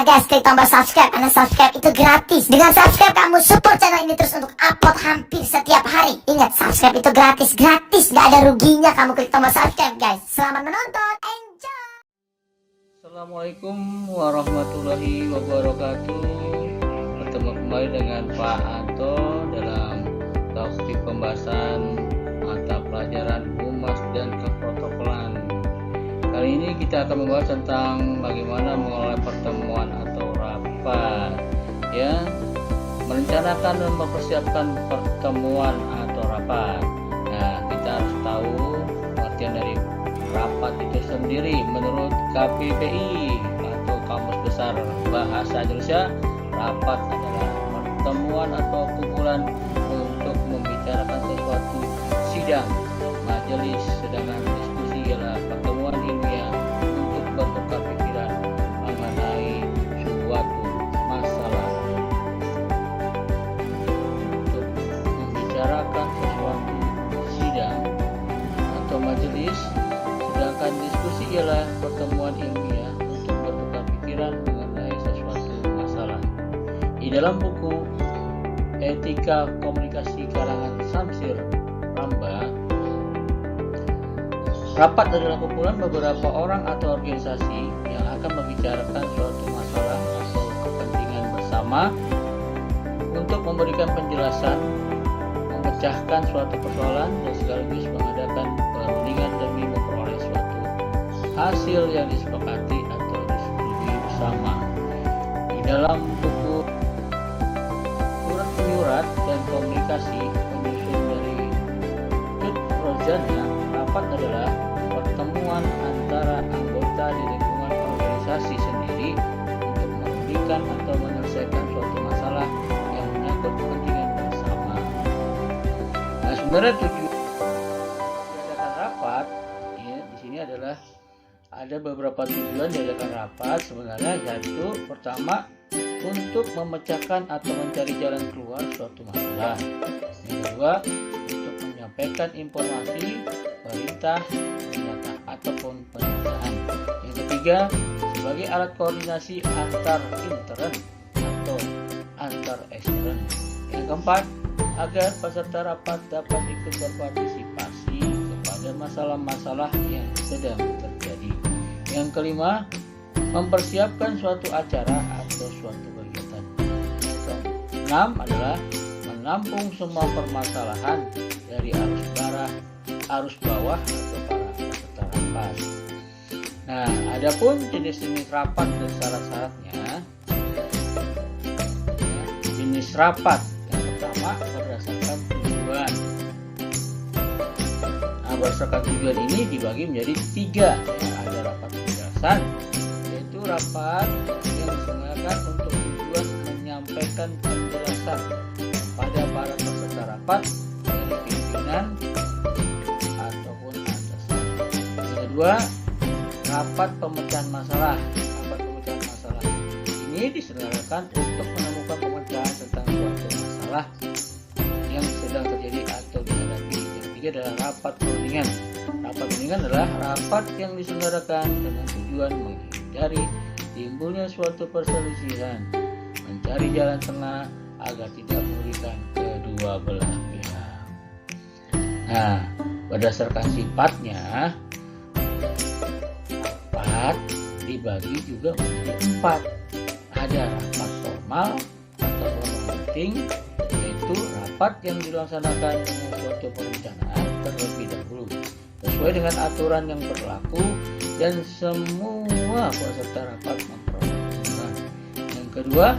guys, klik tombol subscribe karena subscribe itu gratis. Dengan subscribe kamu support channel ini terus untuk upload hampir setiap hari. Ingat, subscribe itu gratis, gak ada ruginya kamu klik tombol subscribe guys. Selamat menonton, enjoy. Assalamualaikum warahmatullahi wabarakatuh. Bertemu kembali dengan Pak Anto dalam topik pembahasan mata pelajaran humas dan keprotokolan. Kali ini kita akan membahas tentang bagaimana mengelola pertemuan atau rapat, ya, merencanakan dan mempersiapkan pertemuan atau rapat. Nah, kita harus tahu artian dari rapat itu sendiri. Menurut KBBI atau Kamus Besar Bahasa Indonesia, rapat adalah pertemuan atau kumpulan untuk membicarakan sesuatu sidang, majelis, sedangkan diskusi ialah pertemuan ilmiah untuk bertukar pikiran mengenai suatu masalah. Untuk membicarakan sesuatu sidang atau majelis, sedangkan diskusi ialah pertemuan ilmiah untuk bertukar pikiran mengenai sesuatu masalah. Di dalam buku Etika Komunikasi karangan Samsir Ramba, rapat adalah kumpulan beberapa orang atau organisasi yang akan membicarakan suatu masalah atau kepentingan bersama untuk memberikan penjelasan, memecahkan suatu persoalan, dan sekaligus mengadakan perundingan demi memperoleh suatu hasil yang disepakati atau disetujui bersama. Di dalam buku Surat Menyurat dan Komunikasi penyusun dari Judd Rozana, rapat adalah pertemuan antara anggota di lingkungan organisasi sendiri untuk merundingkan atau menyelesaikan suatu masalah yang menyangkut kepentingan bersama. Nah, sebenarnya tujuan diadakan rapat, ya, di sini adalah ada beberapa tujuan diadakan rapat sebenarnya, yaitu pertama, untuk memecahkan atau mencari jalan keluar suatu masalah. Yang kedua, untuk menyampaikan informasi, perintah, pernyataan ataupun pernyataan. Yang ketiga, sebagai alat koordinasi antar intern atau antar ekstern. Yang keempat, agar peserta rapat dapat ikut berpartisipasi kepada masalah-masalah yang sedang terjadi. Yang kelima, mempersiapkan suatu acara atau suatu kegiatan. Yang keenam adalah menampung semua permasalahan dari arus bawah atau para peserta rapat. Nah, adapun jenis-jenis rapat dan syarat-syaratnya. Jenis rapat yang pertama berdasarkan tujuan. Nah, berdasarkan tujuan ini dibagi menjadi tiga. Ada rapat penjelasan, yaitu rapat yang diselenggarakan untuk tujuan menyampaikan penjelasan pada para peserta rapat dari pimpinan ataupun atasan. Yang kedua, rapat pemecahan masalah. Rapat pemecahan masalah ini diselenggarakan untuk menemukan pemecahan tentang suatu masalah yang sedang terjadi atau dihadapi. Yang ketiga adalah rapat perundingan. Rapat perundingan adalah rapat yang diselenggarakan dengan tujuan menghindari timbulnya suatu perselisihan, mencari jalan tengah agar tidak merugikan kedua belah pihak. Nah, berdasarkan sifatnya, rapat dibagi juga menjadi empat. Ada rapat formal atau formal meeting, yaitu rapat yang dilaksanakan dengan suatu perencanaan terlebih dahulu sesuai dengan aturan yang berlaku dan semua peserta rapat memperhatikan. Yang kedua,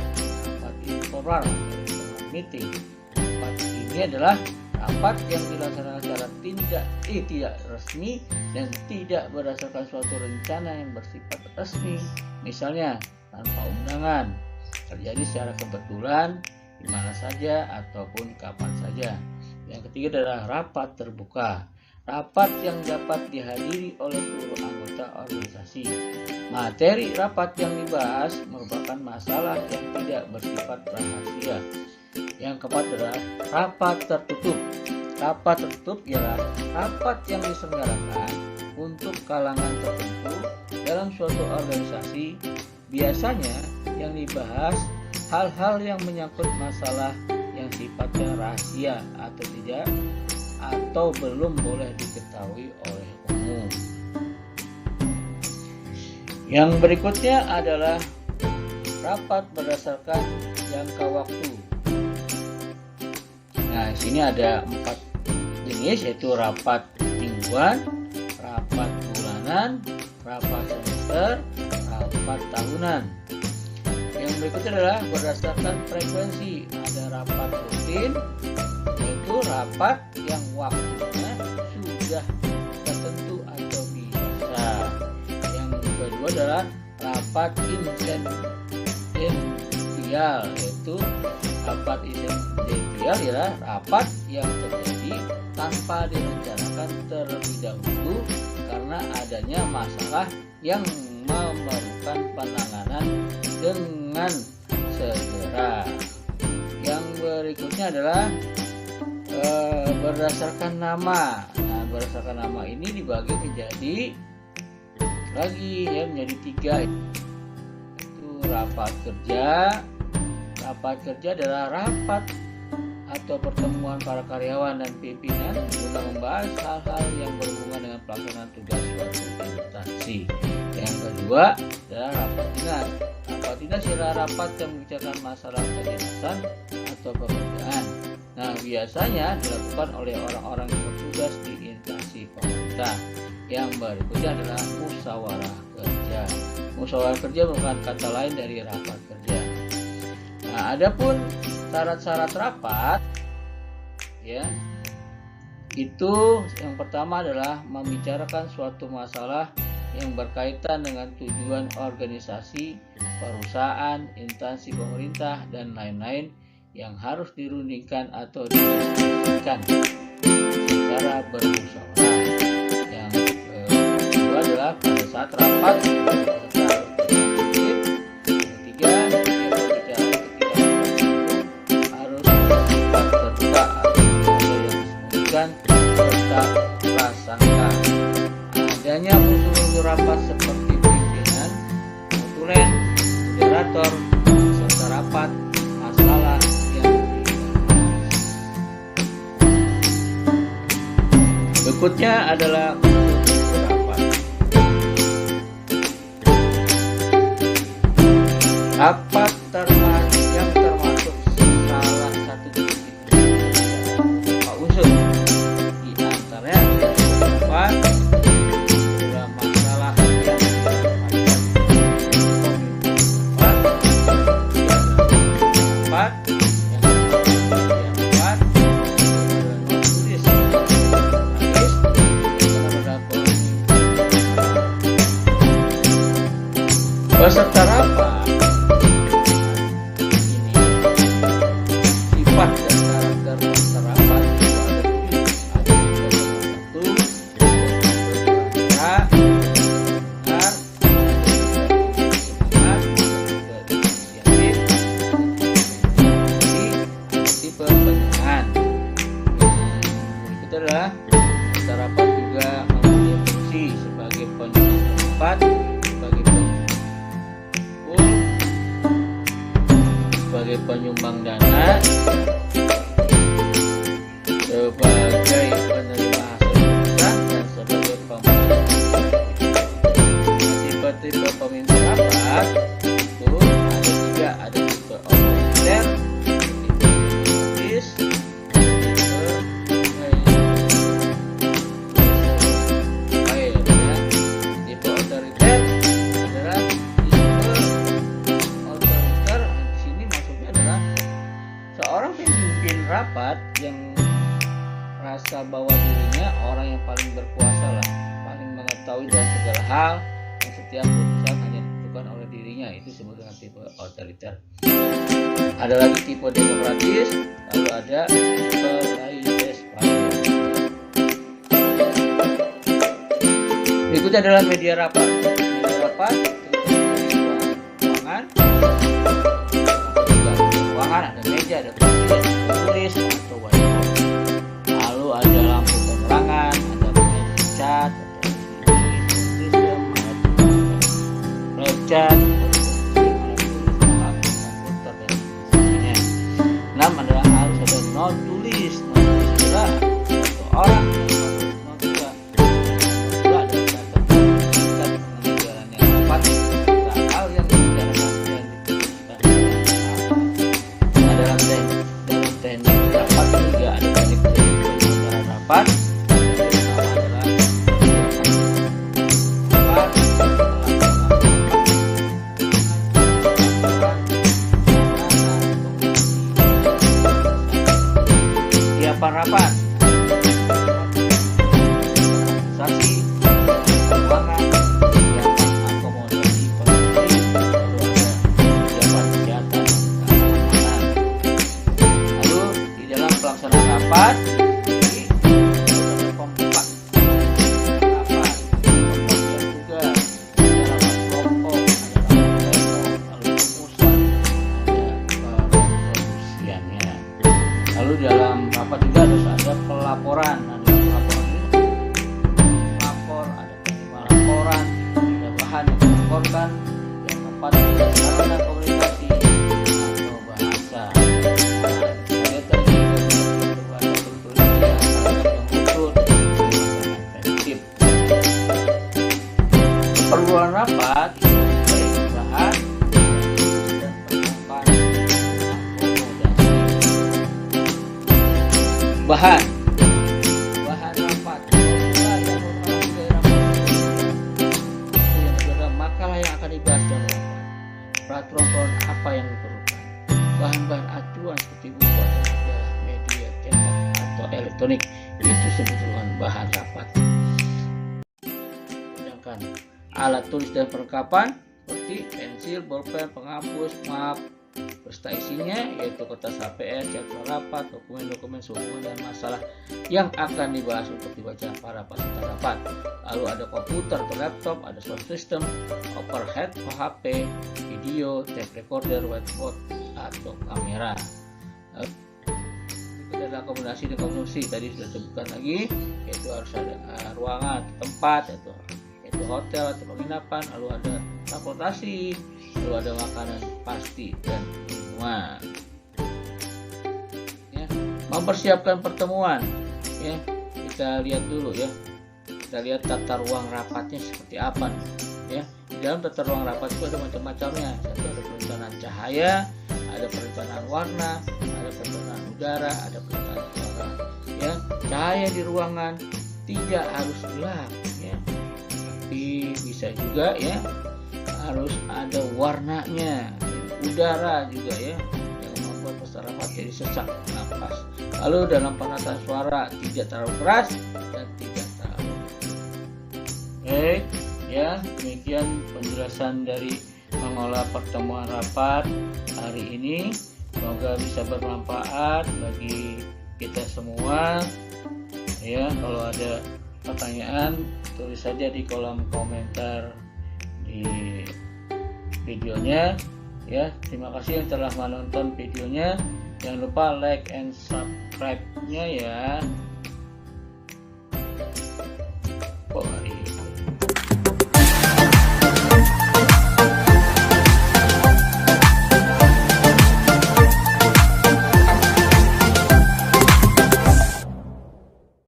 rapat informal atau meeting. Rapat ini adalah rapat yang dilaksanakan secara tidak resmi dan tidak berdasarkan suatu rencana yang bersifat resmi, misalnya tanpa undangan, terjadi secara kebetulan di mana saja ataupun kapan saja. Yang ketiga adalah rapat terbuka. Rapat yang dapat dihadiri oleh seluruh anggota organisasi. Materi rapat yang dibahas merupakan masalah yang tidak bersifat rahasia. Yang keempat adalah rapat tertutup. Rapat tertutup ialah rapat yang diselenggarakan untuk kalangan tertentu dalam suatu organisasi, biasanya yang dibahas hal-hal yang menyangkut masalah yang sifatnya rahasia atau tidak atau belum boleh diketahui oleh umum. Yang berikutnya adalah rapat berdasarkan jangka waktu. Nah, di sini ada 4 jenis, yaitu rapat mingguan, rapat bulanan, rapat semester, rapat tahunan. Yang berikutnya adalah berdasarkan frekuensi. Ada rapat rutin, yaitu rapat yang waktunya sudah tertentu atau biasa. Yang kedua adalah rapat insensial, yaitu rapat insensial adalah rapat yang terjadi tanpa direncanakan terlebih dahulu karena adanya masalah yang memerlukan penanganan dengan segera. Yang berikutnya adalah berdasarkan nama. Nah, berdasarkan nama ini dibagi menjadi menjadi 3. Itu rapat kerja. Rapat kerja adalah rapat atau pertemuan para karyawan dan pimpinan guna membahas hal-hal yang berhubungan dengan pelaksanaan tugas suatu instansi. Yang kedua adalah rapat dinas. Rapat dinas adalah rapat yang membicarakan masalah kedinasan atau pekerjaan. Nah, biasanya dilakukan oleh orang-orang yang bertugas di instansi pemerintah. Yang berikutnya adalah musyawarah kerja. Musyawarah kerja merupakan kata lain dari rapat kerja. Nah, adapun syarat-syarat rapat, ya, itu yang pertama adalah membicarakan suatu masalah yang berkaitan dengan tujuan organisasi, perusahaan, instansi pemerintah, dan lain-lain yang harus dirundingkan atau didiskusikan secara bermusyawarah. Yang kedua adalah pada saat rapat serta prasangka. Adanya unsur-unsur rapat seperti pimpinan, konsulen, moderator, serta rapat masalah yang dibahas. Berikutnya adalah unsur rapat. Rapat yang termasuk salah satu jenis unsur di antaranya rapat adalah masalah yang peserta rapat ini sifat dan karakter peserta rapat adalah peserta rapat juga mempunyai fungsi sebagai penyumbang rapat, sebagai pengumpul, sebagai penyumbang dana, sebagai penerima hasil keputusan, dan sebagai pemimpin. Tipe-tipe pemimpin rapat itu ada 3, ada tipe otoriter, tipe demokratis, seorang pemimpin rapat yang merasa bahwa dirinya orang yang paling berkuasa lah, paling mengetahui dalam segala hal, yang setiap keputusan hanya ditentukan oleh dirinya, itu disebut dengan tipe otoriter. Ada lagi tipe demokratis, lalu ada tipe laissez-faire. Berikutnya adalah media rapat. Media rapat ada meja, ada tulis atau whiteboard. Lalu ada lampu penerangan, ada meja cat, ada sistem, ada cat, keenam adalah harus ada not tulis. Not tulis adalah satu orang not juga ada data tingkat pengajarannya rapat hal yang dibicarakan dan diputuskan. Nah, dalam teknik rapat juga ada teknik penyelenggaraan rapat. Rapat organisasi keuangan yang akomodasi kondisi persiapan kesehatan dan keamanan. Lalu di dalam pelaksanaan rapat ada kompak rapat kemudian juga ada rapat kelompok, ada rapat pleno, lalu rumusan, ada produksiannya. Lalu dalam rapat juga harus ada pelaporan. Ada pelaporan ini lapor, ada penerima laporan, ada bahan yang dilaporkan, yang keempat ada sarana komunikasi atau bahasa. Saya tadi ada tertulis yang unsur efektif. Keperluan rapat bahan dan perlengkapan akomodasi. Bahan rapat yang adalah makalah yang akan dibahas dalam rapat, peraturan apa yang diperlukan, bahan-bahan acuan seperti buku atau majalah, media cetak atau elektronik, itu sebetulnya bahan rapat. Sedangkan alat tulis dan perlengkapan seperti pensil, bolpen, penghapus, map beserta isinya yaitu kertas HPS, jadwal rapat, dokumen-dokumen sehubungan dan masalah yang akan dibahas untuk dibaca para peserta rapat. Lalu ada komputer atau laptop, ada sound system, overhead HP, video, tape recorder, whiteboard atau kamera. Lalu ada akomodasi dan konsumsi tadi sudah sebutkan lagi, yaitu harus ada ruangan, tempat, yaitu hotel atau penginapan, lalu ada transportasi, lalu ada makanan pasti dan minuman. Ya, mempersiapkan pertemuan, ya kita lihat dulu ya. Kita lihat tata ruang rapatnya seperti apa, ya. Di dalam tata ruang rapat itu ada macam-macamnya. Satu ada perencanaan cahaya, ada perencanaan warna, ada perencanaan udara, ada perencanaan suara. Ya, cahaya di ruangan tidak harus gelap, ya. Tapi bisa juga ya harus ada warnanya, udara juga ya yang membuat peserta rapat jadi sesak napas. Lalu dalam penataan suara tidak terlalu keras dan tidak terlalu. Oke, ya demikian penjelasan dari mengolah pertemuan rapat hari ini. Semoga bisa bermanfaat bagi kita semua. Ya, kalau ada pertanyaan tulis saja di kolom komentar di videonya ya. Terima kasih yang telah menonton videonya. Jangan lupa like and subscribe-nya ya.